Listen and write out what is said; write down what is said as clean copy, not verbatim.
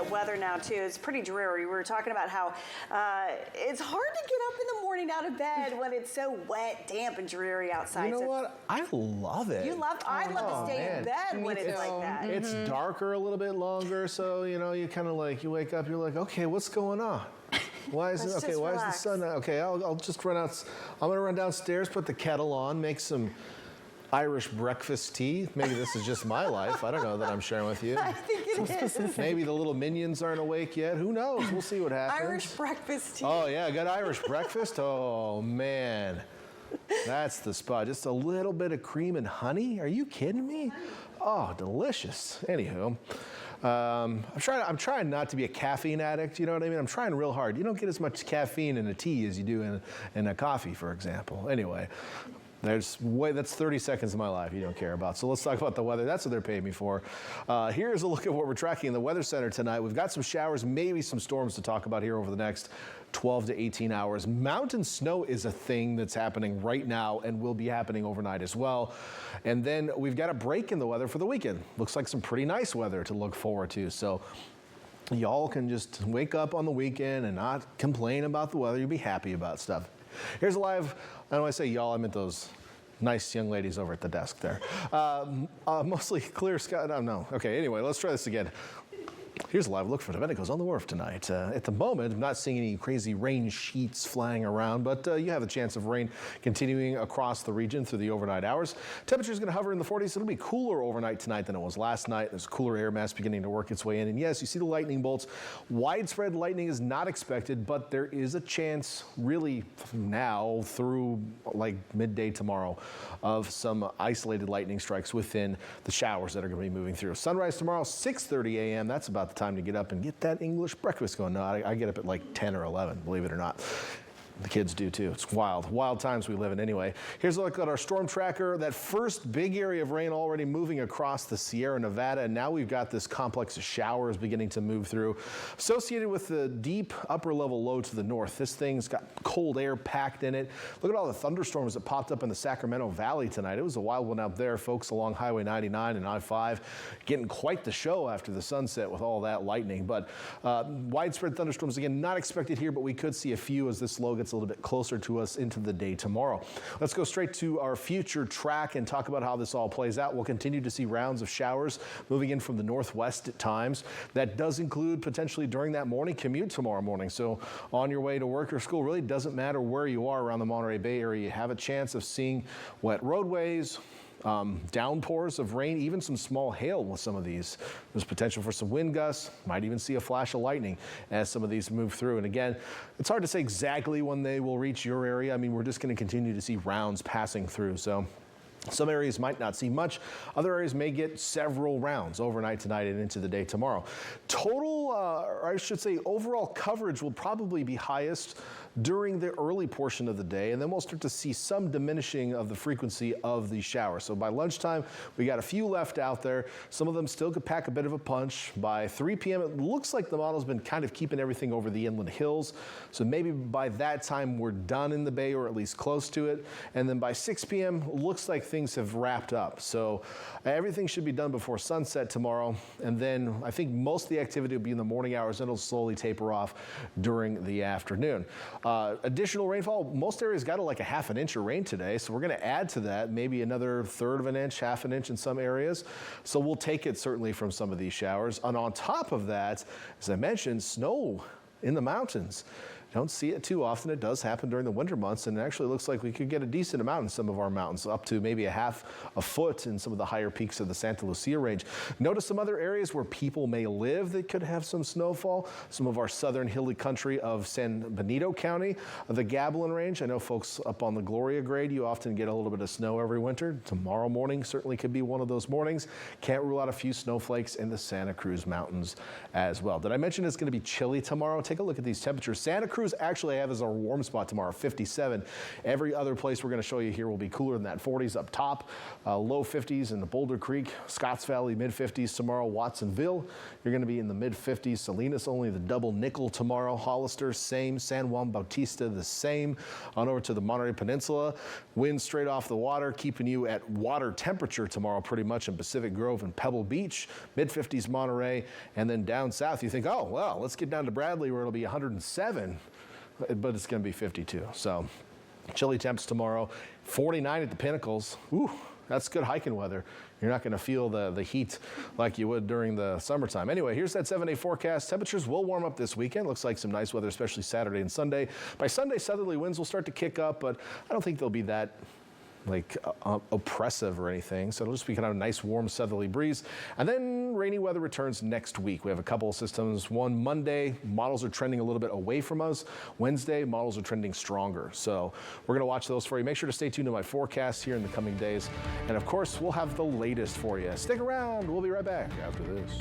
weather now too. It's pretty dreary. We were talking about how it's hard to get up in the morning out of bed when it's so wet, damp, and dreary outside. You know what? I love it. You love? I love to stay in bed when it's like that. It's darker a little bit longer, so you kind of like you wake up, you're like, okay, what's going on? Why is it okay? Why is the sun? Okay, I'll just run out. I'm gonna run downstairs, put the kettle on, make some Irish breakfast tea. Maybe this is just my life. I don't know that I'm sharing with you. I think it is. Maybe the little minions aren't awake yet. Who knows? We'll see what happens. Irish breakfast tea. Oh yeah, got Irish breakfast. Oh man, that's the spot. Just a little bit of cream and honey. Are you kidding me? Oh, delicious. Anywho. I'm trying not to be a caffeine addict, you know what I mean? I'm trying real hard. You don't get as much caffeine in a tea as you do in a coffee, for example. Anyway, that's 30 seconds of my life you don't care about. So let's talk about the weather. That's what they're paying me for. Here's a look at what we're tracking in the Weather Center tonight. We've got some showers, maybe some storms to talk about here over the next 12 to 18 hours. Mountain snow is a thing that's happening right now and will be happening overnight as well. And then we've got a break in the weather for the weekend. Looks like some pretty nice weather to look forward to. So y'all can just wake up on the weekend and not complain about the weather. You'll be happy about stuff. Here's a live, and when I say y'all, I meant those nice young ladies over at the desk there. Mostly clear sky. No. Okay, anyway, let's try this again. Here's a live look for Domenico's on the Wharf tonight. At the moment, I'm not seeing any crazy rain sheets flying around, but you have a chance of rain continuing across the region through the overnight hours. Temperature's going to hover in the 40s. It'll be cooler overnight tonight than it was last night. There's a cooler air mass beginning to work its way in. And yes, you see the lightning bolts. Widespread lightning is not expected, but there is a chance really now through like midday tomorrow of some isolated lightning strikes within the showers that are going to be moving through. Sunrise tomorrow, 6:30 a.m. That's about the time to get up and get that English breakfast going. No, I get up at like 10 or 11, believe it or not. The kids do too. It's wild times we live in anyway. Here's a look at our storm tracker. That first big area of rain already moving across the Sierra Nevada, and now we've got this complex of showers beginning to move through. Associated with the deep upper level low to the north, this thing's got cold air packed in it. Look at all the thunderstorms that popped up in the Sacramento Valley tonight. It was a wild one out there, folks, along Highway 99 and I-5, getting quite the show after the sunset with all that lightning. But widespread thunderstorms, again, not expected here, but we could see a few as this low gets a little bit closer to us into the day tomorrow. Let's go straight to our future track and talk about how this all plays out. We'll continue to see rounds of showers moving in from the northwest at times. That does include potentially during that morning commute tomorrow morning. So on your way to work or school, really doesn't matter where you are around the Monterey Bay area. You have a chance of seeing wet roadways, downpours of rain, even some small hail with some of these. There's potential for some wind gusts. Might even see a flash of lightning as some of these move through. And again, it's hard to say exactly when they will reach your area. I mean, we're just going to continue to see rounds passing through. So some areas might not see much. Other areas may get several rounds overnight tonight and into the day tomorrow. Total, or I should say overall coverage will probably be highest during the early portion of the day, and then we'll start to see some diminishing of the frequency of these showers. So by lunchtime, we got a few left out there. Some of them still could pack a bit of a punch. By 3 p.m., it looks like the model's been kind of keeping everything over the inland hills. So maybe by that time, we're done in the bay or at least close to it. And then by 6 p.m., looks like things have wrapped up. So everything should be done before sunset tomorrow. And then I think most of the activity will be in the morning hours, and it'll slowly taper off during the afternoon. Additional rainfall, most areas got like a half an inch of rain today, so we're going to add to that, maybe another third of an inch, half an inch in some areas. So we'll take it certainly from some of these showers. And on top of that, as I mentioned, snow in the mountains. Don't see it too often. It does happen during the winter months, and it actually looks like we could get a decent amount in some of our mountains, up to maybe a foot in some of the higher peaks of the Santa Lucia range. Notice some other areas where people may live that could have some snowfall. Some of our southern hilly country of San Benito County, the Gabilan range. I know folks up on the Gloria grade, you often get a little bit of snow every winter. Tomorrow morning certainly could be one of those mornings. Can't rule out a few snowflakes in the Santa Cruz Mountains as well. Did I mention it's going to be chilly tomorrow? Take a look at these temperatures. Santa Cruz Cruz actually I have as our warm spot tomorrow, 57. Every other place we're going to show you here will be cooler than that. 40s up top, low 50s in the Boulder Creek, Scotts Valley, mid 50s tomorrow. Watsonville, you're going to be in the mid 50s. Salinas only the double nickel tomorrow. Hollister, same. San Juan Bautista, the same. On over to the Monterey Peninsula, winds straight off the water, keeping you at water temperature tomorrow pretty much in Pacific Grove and Pebble Beach, mid 50s Monterey, and then down south you think, oh, well, let's get down to Bradley where it'll be 107, but it's going to be 52. So chilly temps tomorrow, 49 at the Pinnacles. Ooh, that's good hiking weather. You're not going to feel the heat like you would during the summertime. Anyway, here's that 7-day forecast. Temperatures will warm up this weekend. Looks like some nice weather, especially Saturday and Sunday. By Sunday, southerly winds will start to kick up, but I don't think they'll be that oppressive or anything. So it'll just be kind of a nice warm southerly breeze. And then rainy weather returns next week. We have a couple of systems. One Monday, models are trending a little bit away from us. Wednesday, models are trending stronger. So we're going to watch those for you. Make sure to stay tuned to my forecast here in the coming days. And of course, we'll have the latest for you. Stick around. We'll be right back after this.